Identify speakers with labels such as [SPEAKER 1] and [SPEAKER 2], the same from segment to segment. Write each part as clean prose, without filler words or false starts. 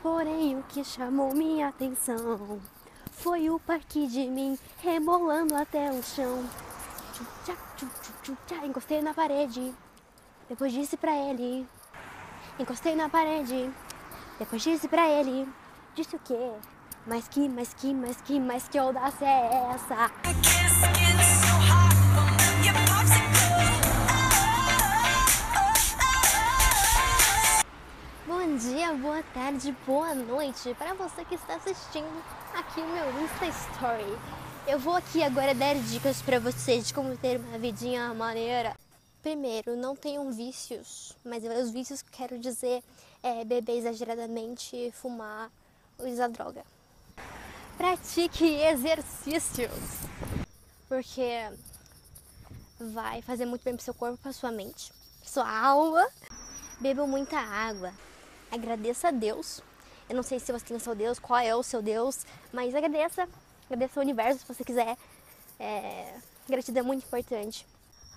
[SPEAKER 1] Porém, o que chamou minha atenção foi o parque de mim rebolando até o chão. Tchá, tchu, tchu, tchu, tchá. Encostei na parede, depois disse pra ele. Encostei na parede, depois disse pra ele. Disse o quê? Mas que audácia é essa? Bom dia, boa tarde, boa noite para você que está assistindo aqui o meu Insta Story. Eu vou aqui agora dar dicas para você de como ter uma vidinha maneira. Primeiro, não tenham vícios, mas os vícios que quero dizer é beber exageradamente, fumar ou usar droga. Pratique exercícios, porque vai fazer muito bem pro seu corpo, pra sua mente, pra sua alma. Beba muita água. Agradeça a Deus. Eu não sei se você tem o seu Deus, qual é o seu Deus, mas agradeça ao universo se você quiser. Gratidão é muito importante.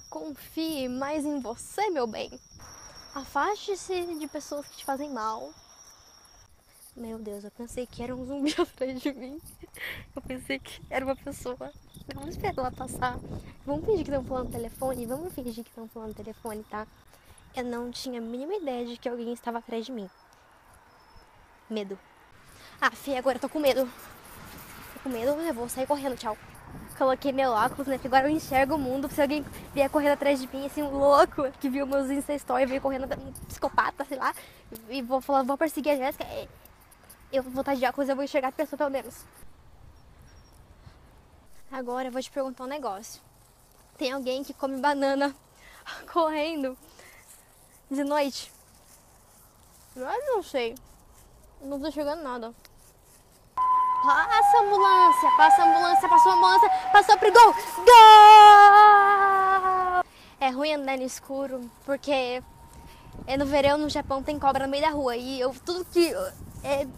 [SPEAKER 1] Confie mais em você, meu bem. Afaste-se de pessoas que te fazem mal. Meu Deus, eu pensei que era um zumbi atrás de mim. Eu pensei que era uma pessoa. Vamos esperar ela passar. Vamos fingir que estão falando no telefone? Vamos fingir que estão falando no telefone, tá? Eu não tinha a mínima ideia de que alguém estava atrás de mim. Medo. Ah, Fê, agora eu tô com medo. Tô com medo, eu vou sair correndo, tchau. Coloquei meu óculos, né? Porque agora eu enxergo o mundo. Se alguém vier correndo atrás de mim, assim, um louco que viu meus Insta Stories, veio correndo, um psicopata, sei lá. E vou falar, vou perseguir a Jéssica. Eu vou estar de óculos, eu vou enxergar a pessoa pelo menos. Agora eu vou te perguntar um negócio. Tem alguém que come banana correndo de noite? Eu não sei. Não tô chegando nada. Passa a ambulância, passou a ambulância, passou pro gol. Gol! É ruim andar no escuro, porque no verão no Japão tem cobra no meio da rua. E tudo que é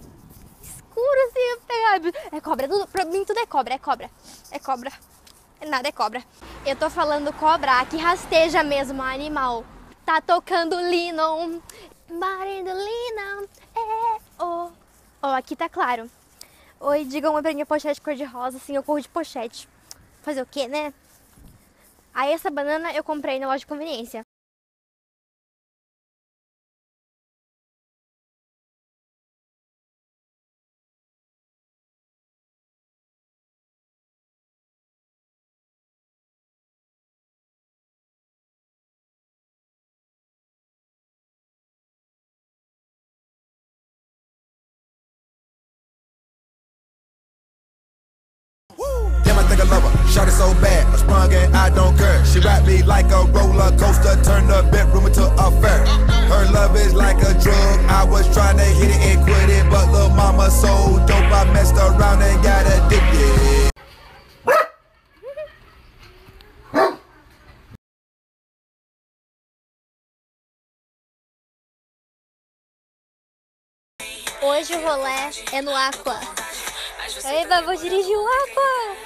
[SPEAKER 1] escuro assim, eu pego, é cobra. Pra mim tudo é cobra, é cobra. É cobra. Nada é cobra. Eu tô falando cobra que rasteja mesmo, animal. Tá tocando Lennon. Marido Lennon. Aqui tá claro. Oi, digam pra minha pochete cor-de-rosa, assim, eu corro de pochete. Fazer o quê, né? Aí essa banana eu comprei na loja de conveniência.
[SPEAKER 2] Damn, I think I love her. Shot it so bad, I sprung and I don't care. She wrapped me like a roller coaster, turned the bedroom into a fair. Her love is like a drug. I was trying to hit it and quit it, but little mama so dope, I messed around and got addicted.
[SPEAKER 1] Hoje o rolê é no Aqua. Eba, vou dirigir o Aqua.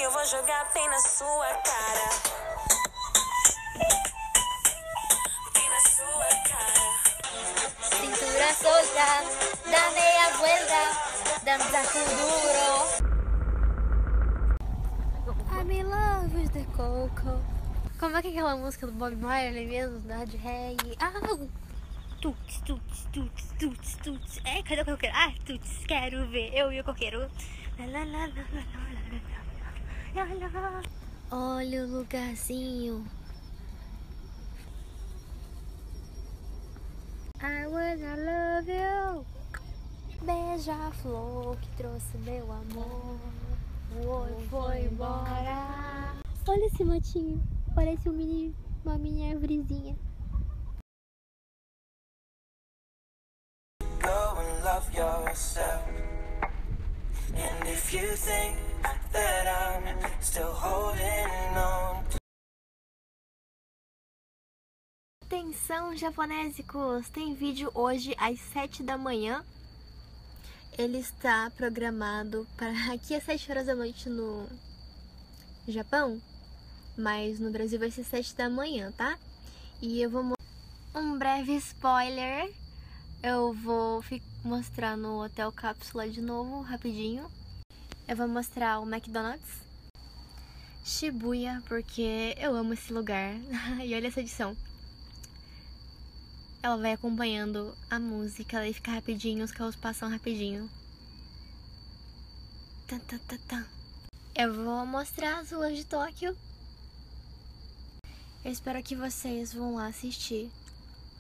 [SPEAKER 3] Eu vou jogar bem na sua cara. Bem na sua cara.
[SPEAKER 1] Cintura solta, dá meia vuelta, dança com duro. I'm in love with the coco. Como é que é aquela música do Bob Marley mesmo, da de reggae? Tuts, tuts, tuts, tuts, tuts. Cadê o coqueiro? Tuts, quero ver eu e o coqueiro. Lá, lá, lá, lá, lá, lá, lá, lá. Olha o lugarzinho. I wanna love you. Beija-flor que trouxe meu amor. Foi embora. Olha esse matinho. Parece uma mini arvorezinha.
[SPEAKER 3] Go and love yourself. And if you think that I'm still holding on.
[SPEAKER 1] Atenção, japonésicos! Tem vídeo hoje às 7 da manhã. Ele está programado para aqui às 7 horas da noite no Japão, mas no Brasil vai ser 7 da manhã, tá? E eu vou Um breve spoiler. Eu vou mostrar no Hotel Cápsula de novo, rapidinho. Eu vou mostrar o McDonald's Shibuya, porque eu amo esse lugar. E olha essa edição. Ela vai acompanhando a música, ela fica rapidinho, os carros passam rapidinho. Tan, tan, tan, tan. Eu vou mostrar as ruas de Tóquio. Eu espero que vocês vão lá assistir.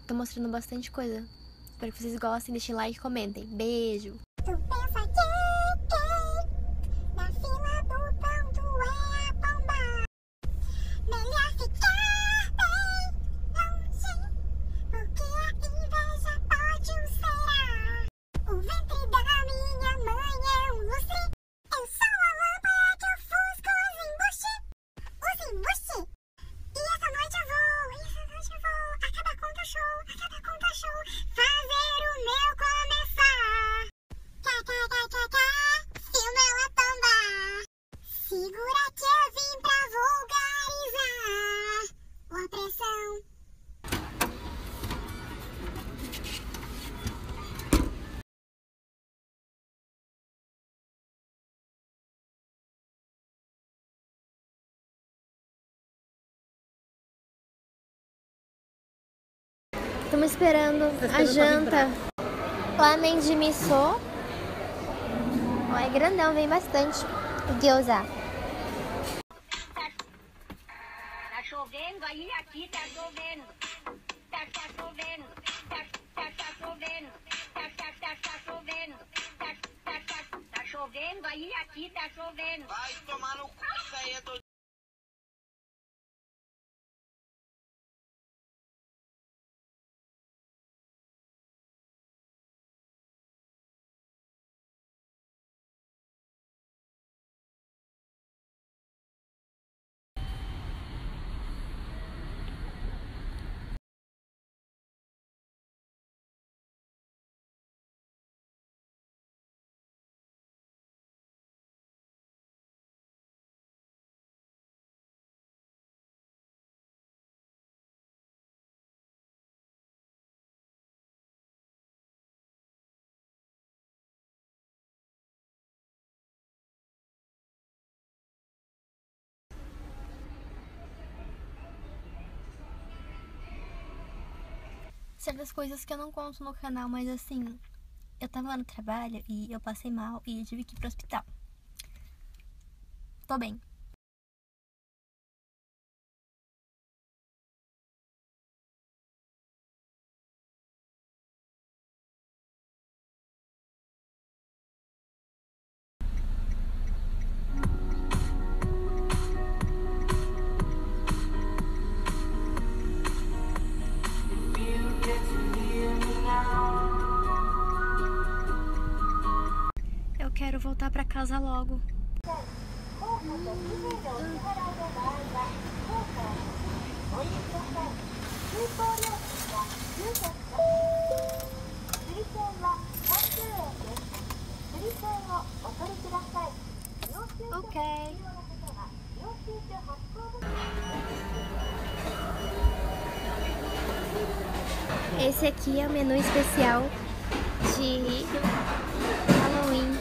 [SPEAKER 1] Tô mostrando bastante coisa. Espero que vocês gostem, deixem like e comentem. Beijo!
[SPEAKER 4] Tu pensa que na fila do pão tu é a pomba. Melhor ficar bem longe, porque a inveja pode ulcerar. O ventre da minha mãe é um lustre. Eu sou a lâmpada que ofusca os embuste. Os embuste. E essa noite eu vou acabar com o show, fazer o meu começar. Filma ela tomba. Segura que eu vim pra vulgarizar a opressão.
[SPEAKER 1] Estamos esperando a janta. Ramen de miso. Ó, é grandão, vem bastante. Gyoza.
[SPEAKER 5] Tá chovendo aí, aqui tá chovendo. Tá chovendo. Tá chovendo. Tá chovendo. Tá chovendo aí, aqui tá chovendo.
[SPEAKER 6] Vai tomar no cu, isso aí é doido.
[SPEAKER 1] Certas coisas que eu não conto no canal, mas assim, eu tava lá no trabalho e eu passei mal e eu tive que ir pro hospital. Tô bem. Eu quero voltar pra casa logo. Ok. Esse aqui é o menu especial de Halloween.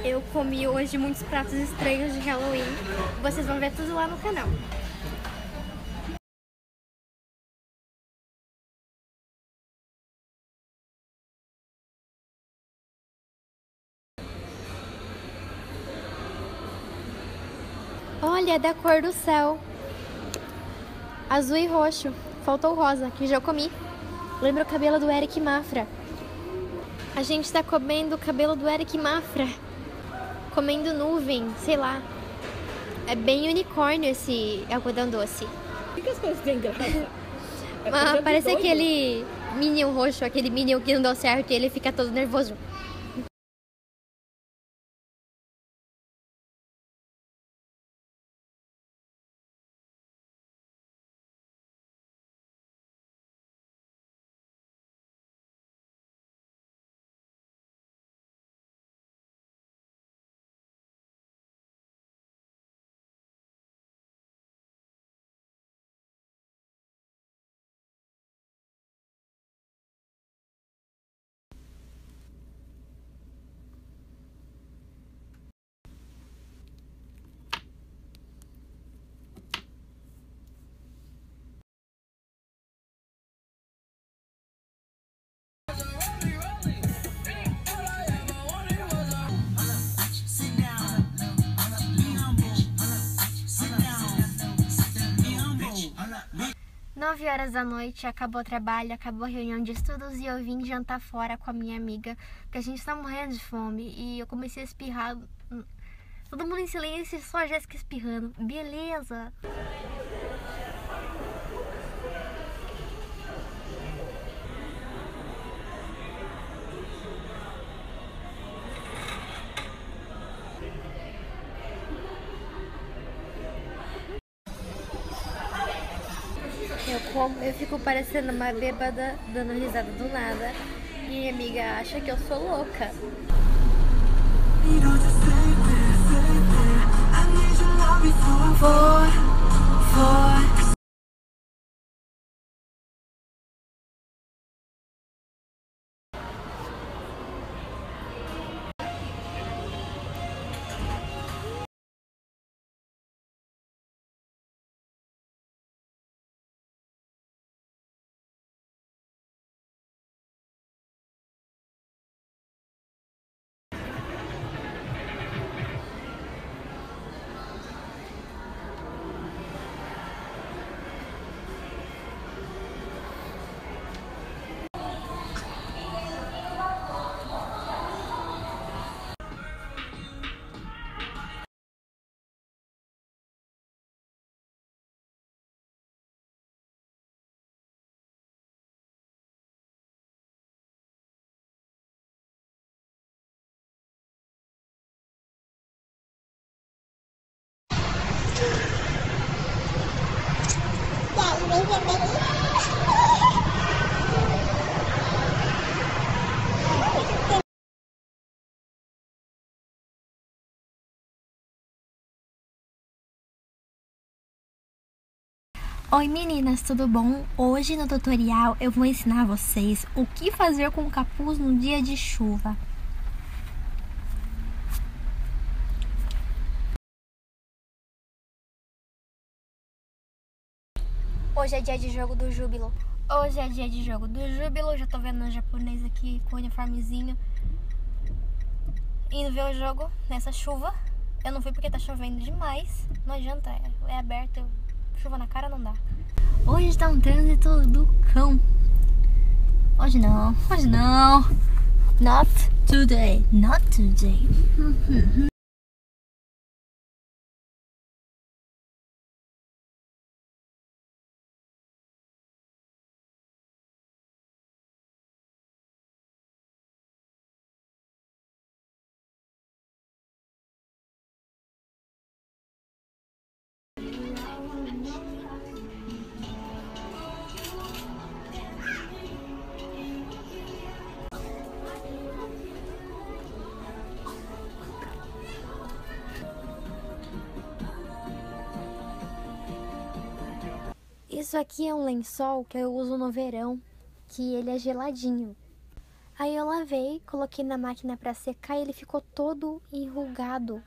[SPEAKER 1] Eu comi hoje muitos pratos estranhos de Halloween. Vocês vão ver tudo lá no canal. Olha, é da cor do céu. Azul e roxo. Faltou o rosa, que já comi. Lembra o cabelo do Eric Mafra. A gente tá comendo o cabelo do Eric Mafra. Comendo nuvem, sei lá. É bem unicórnio esse algodão doce.
[SPEAKER 7] Por que as coisas têm graça?
[SPEAKER 1] Parece aquele Minion roxo, aquele Minion que não deu certo e ele fica todo nervoso. 9 horas da noite, acabou o trabalho, acabou a reunião de estudos e eu vim jantar fora com a minha amiga, porque a gente tá morrendo de fome e eu comecei a espirrar. Todo mundo em silêncio, só a Jéssica espirrando. Beleza! Eu fico parecendo uma bêbada, dando risada do nada. E minha amiga acha que eu sou louca. Oi meninas, tudo bom? Hoje no tutorial eu vou ensinar vocês o que fazer com o capuz no dia de chuva. Hoje é dia de jogo do Júbilo. Já tô vendo um japonês aqui com o uniformezinho indo ver o jogo nessa chuva. Eu não fui porque tá chovendo demais. Não adianta, é aberto. Chuva na cara não dá. Hoje tá um trânsito do cão. Hoje não. Not today. Isso aqui é um lençol que eu uso no verão, que ele é geladinho. Aí eu lavei, coloquei na máquina pra secar e ele ficou todo enrugado.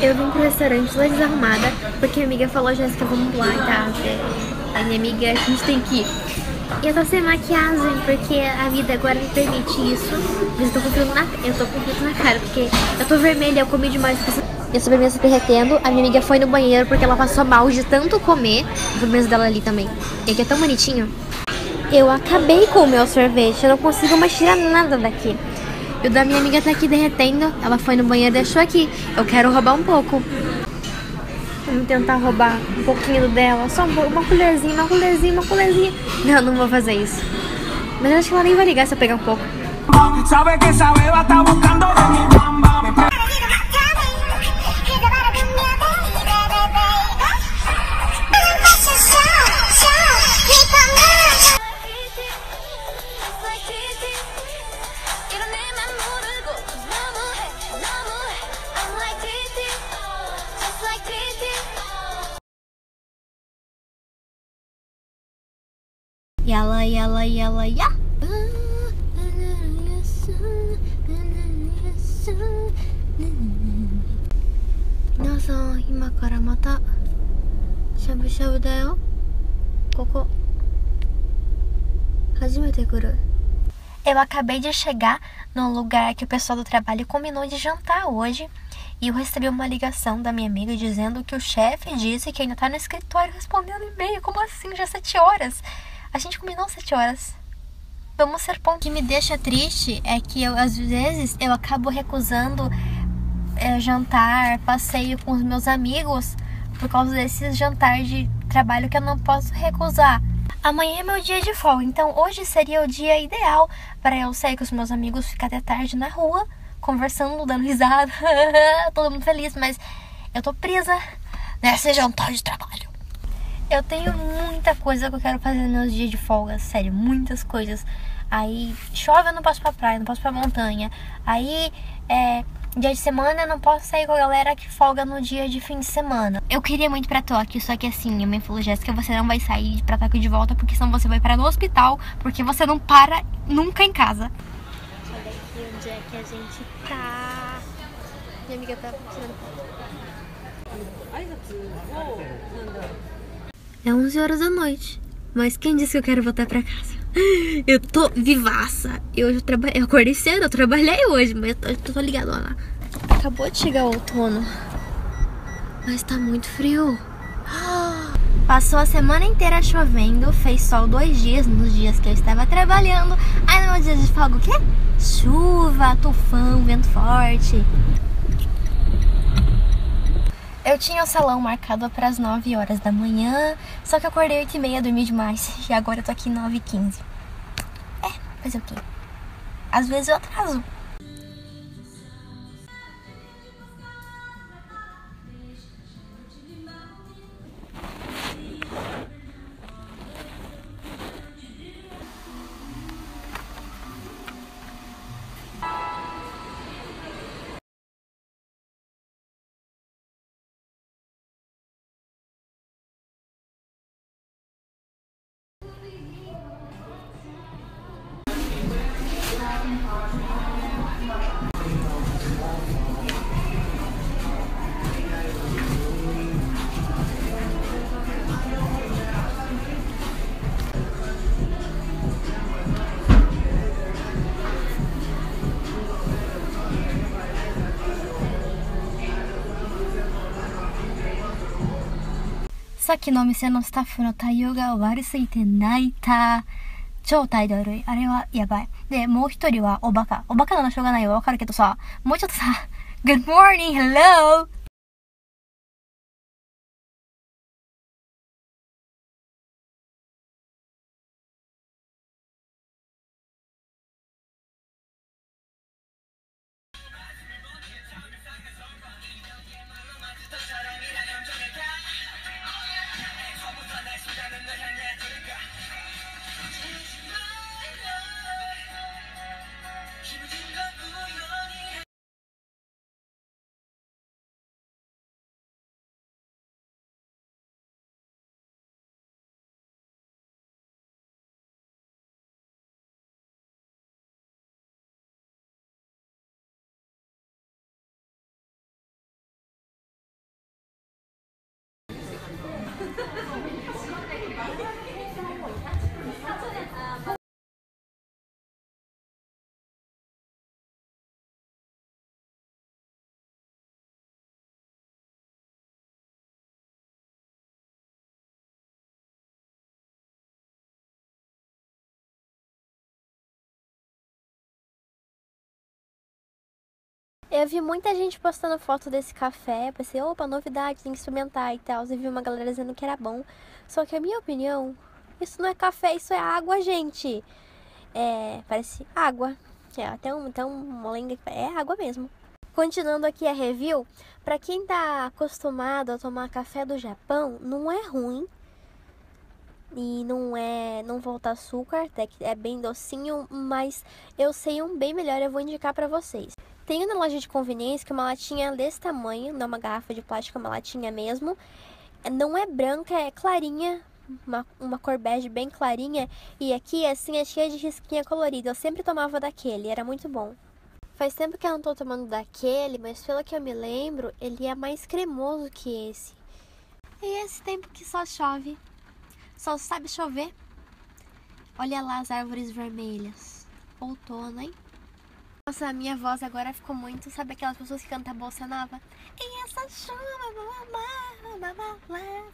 [SPEAKER 1] Eu vim pro restaurante toda desarrumada, porque minha amiga falou, Jéssica, vamos lá e tá. A minha amiga, a gente tem que ir. E eu tô sem maquiagem, porque a vida agora me permite isso. Mas eu tô com filtro na cara, porque eu tô vermelha, eu comi demais. E a sobremesa tá derretendo. A minha amiga foi no banheiro porque ela passou mal de tanto comer. A sobremesa dela ali também. E aqui é tão bonitinho. Eu acabei com o meu sorvete, eu não consigo mais tirar nada daqui. E o da minha amiga tá aqui derretendo. Ela foi no banheiro e deixou aqui. Eu quero roubar um pouco. Vamos tentar roubar um pouquinho dela. Só uma colherzinha. Não, não vou fazer isso. Mas eu acho que ela nem vai ligar se eu pegar um pouco.
[SPEAKER 3] Sabe que esa beba está buscando de mi bamba.
[SPEAKER 1] Yalla, yalla, yalla, ya. Minasan, 今からまたしゃぶしゃぶだよ。ここ初めて来る。Eu acabei de chegar no lugar que o pessoal do trabalho combinou de jantar hoje. E eu recebi uma ligação da minha amiga dizendo que o chefe disse que ainda tá no escritório respondendo e-mail. Como assim? Já 7 horas. A gente combinou 7 horas. Vamos ser pontos. O que me deixa triste é que às vezes eu acabo recusando jantar, passeio com os meus amigos por causa desse jantar de trabalho que eu não posso recusar. Amanhã é meu dia de folga, então hoje seria o dia ideal para eu sair com os meus amigos, ficar até tarde na rua, conversando, dando risada, todo mundo feliz, mas eu tô presa nesse jantar de trabalho. Eu tenho muita coisa que eu quero fazer nos meus dias de folga, sério, muitas coisas. Aí chove, eu não posso ir pra praia, não posso ir pra montanha. Aí dia de semana eu não posso sair com a galera que folga no dia de fim de semana. Eu queria muito ir pra Tóquio, só que assim, minha mãe falou: Jéssica, você não vai sair pra Tóquio de volta, porque senão você vai parar no hospital, porque você não para nunca em casa. Olha aqui onde é que a gente tá. Minha amiga tá tirando foto. É 11 horas da noite, mas quem disse que eu quero voltar pra casa? Eu tô vivaça. Eu acordei cedo, eu trabalhei hoje, mas eu tô ligado lá. Acabou de chegar o outono, mas tá muito frio. Passou a semana inteira chovendo, fez sol 2 dias nos dias que eu estava trabalhando. Aí no meu dia de folga o quê? Chuva, tufão, vento forte. Eu tinha o salão marcado para as 9 horas da manhã, só que eu acordei 8h30, dormi demais, e agora eu tô aqui 9h15. Fazer o quê? Às vezes eu atraso.さっきのお店のスタッフの対応が悪すぎて泣いた。超態度悪い。あれはやばい。で、もう一人はおバカ。おバカなのしょうがないよ。わかるけどさ、もうちょっとさ、Good morning, hello! Eu vi muita gente postando foto desse café, pensei, opa, novidade, tem que experimentar e tal. E vi uma galera dizendo que era bom. Só que a minha opinião, isso não é café, isso é água, gente. Parece água. É até um molenga, é água mesmo. Continuando aqui a review, pra quem tá acostumado a tomar café do Japão, não é ruim. E não volta açúcar, até que é bem docinho, mas eu sei um bem melhor, eu vou indicar pra vocês. Tem na loja de conveniência que é uma latinha desse tamanho, não é uma garrafa de plástico, é uma latinha mesmo. Não é branca, é clarinha, uma cor bege bem clarinha. E aqui assim é cheia de risquinha colorida, eu sempre tomava daquele, era muito bom. Faz tempo que eu não tô tomando daquele, mas pelo que eu me lembro, ele é mais cremoso que esse. E esse tempo que só chove. Só sabe chover. Olha lá as árvores vermelhas. Outono, hein? Nossa, a minha voz agora ficou muito... Sabe aquelas pessoas que cantam Bossa Nova? E essa chuva,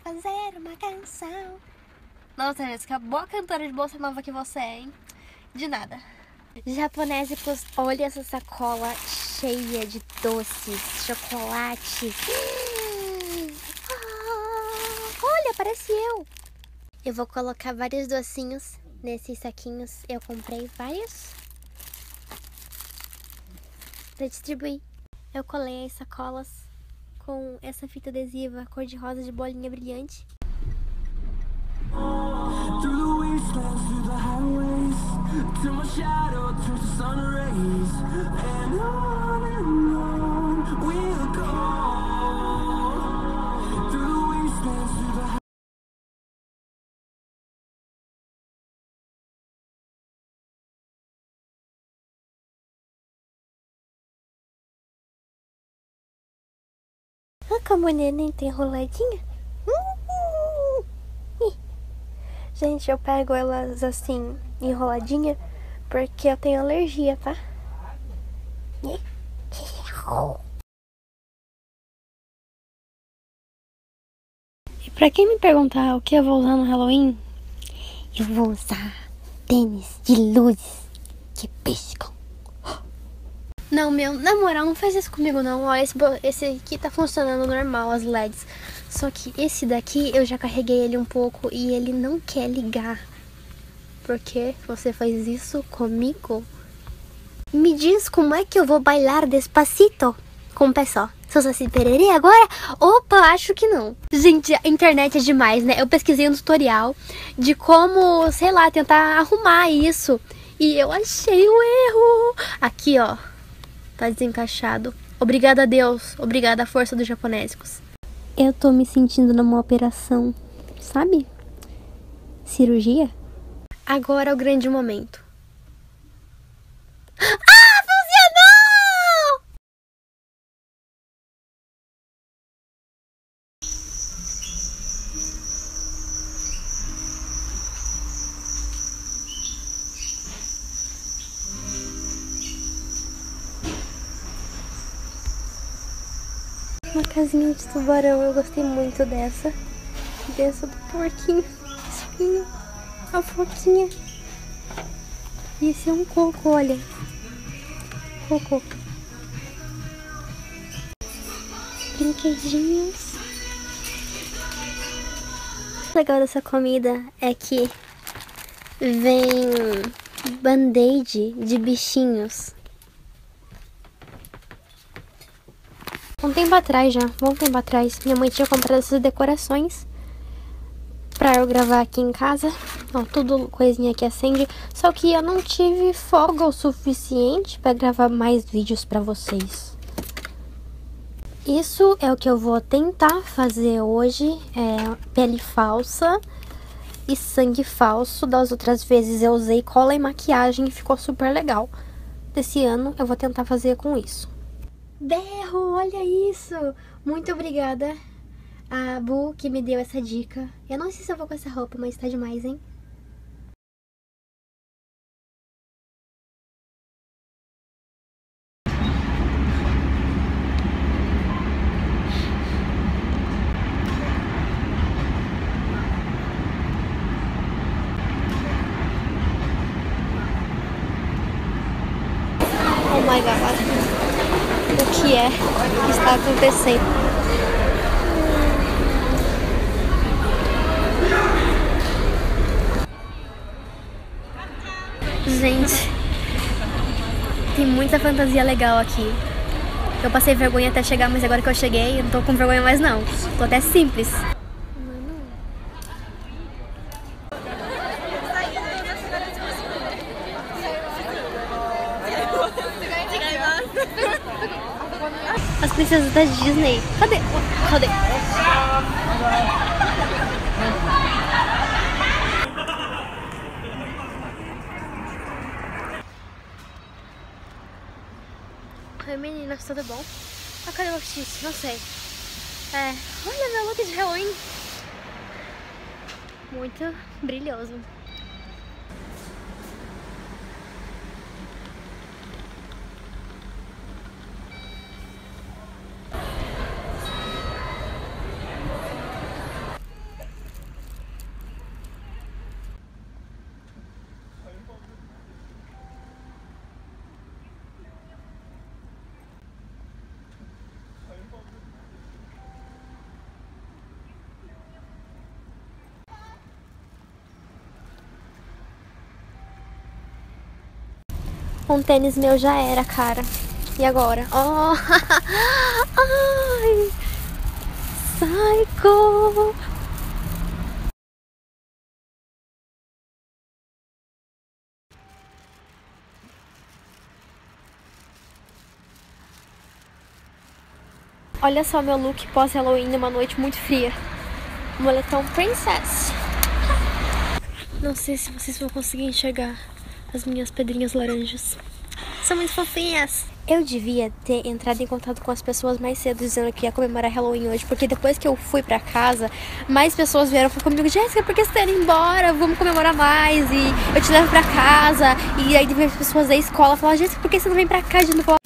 [SPEAKER 1] fazer uma canção. Nossa, Jéssica, boa cantora de Bossa Nova que você é, hein? De nada. Japonésicos, olha essa sacola cheia de doces, chocolate. Olha, parece eu. Eu vou colocar vários docinhos nesses saquinhos. Eu comprei vários para distribuir. Eu colei as sacolas com essa fita adesiva cor-de-rosa de bolinha brilhante. Ah, como o neném tem enroladinha. Gente, eu pego elas assim, enroladinha, porque eu tenho alergia, tá? E pra quem me perguntar o que eu vou usar no Halloween, eu vou usar tênis de luzes que piscam. Não, meu, na moral, não faz isso comigo não. Ó, esse aqui tá funcionando normal, as LEDs. Só que esse daqui, eu já carreguei ele um pouco e ele não quer ligar. Por que você faz isso comigo? Me diz como é que eu vou bailar despacito com o pé só. Se eu sou assim, pererê agora? Opa, acho que não. Gente, a internet é demais, né? Eu pesquisei um tutorial de como, sei lá, tentar arrumar isso. E eu achei o erro. Aqui, ó. Tá desencaixado. Obrigada a Deus. Obrigada à força dos japonésicos. Eu tô me sentindo numa operação, sabe? Cirurgia. Agora é o grande momento. Ah, funcionou! Uma casinha de tubarão, eu gostei muito dessa. Dessa do porquinho, espinho, a foquinha. E esse é um coco, olha. Coco. Brinquedinhos. O legal dessa comida é que vem band-aid de bichinhos. Um tempo atrás já, um tempo atrás, minha mãe tinha comprado essas decorações pra eu gravar aqui em casa. Ó, tudo coisinha que acende. Só que eu não tive folga o suficiente pra gravar mais vídeos pra vocês. Isso é o que eu vou tentar fazer hoje. É pele falsa e sangue falso. Das outras vezes eu usei cola e maquiagem e ficou super legal. Desse ano eu vou tentar fazer com isso. Berro, olha isso! Muito obrigada a Bu que me deu essa dica. Eu não sei se eu vou com essa roupa, mas tá demais, hein? Oh my god. O que é que está acontecendo? Gente, tem muita fantasia legal aqui. Eu passei vergonha até chegar, mas agora que eu cheguei, eu não tô com vergonha mais não. Tô até simples. As princesas da Disney. Cadê? Cadê? Oi meninas, tudo bom? Ah, cadê o outfit? Não sei. Olha meu look de Halloween. Muito brilhoso. Um tênis meu já era, cara. E agora? Oh! Ai! Psycho! Olha só meu look pós-Halloween numa noite muito fria. Moletom Princess. Não sei se vocês vão conseguir enxergar as minhas pedrinhas laranjas. São muito fofinhas. Eu devia ter entrado em contato com as pessoas mais cedo dizendo que ia comemorar Halloween hoje, porque depois que eu fui pra casa, mais pessoas vieram falar comigo: Jéssica, por que você tá indo embora? Vamos comemorar mais e eu te levo pra casa. E aí as pessoas da escola falaram: Jéssica, por que você não vem pra cá de novo?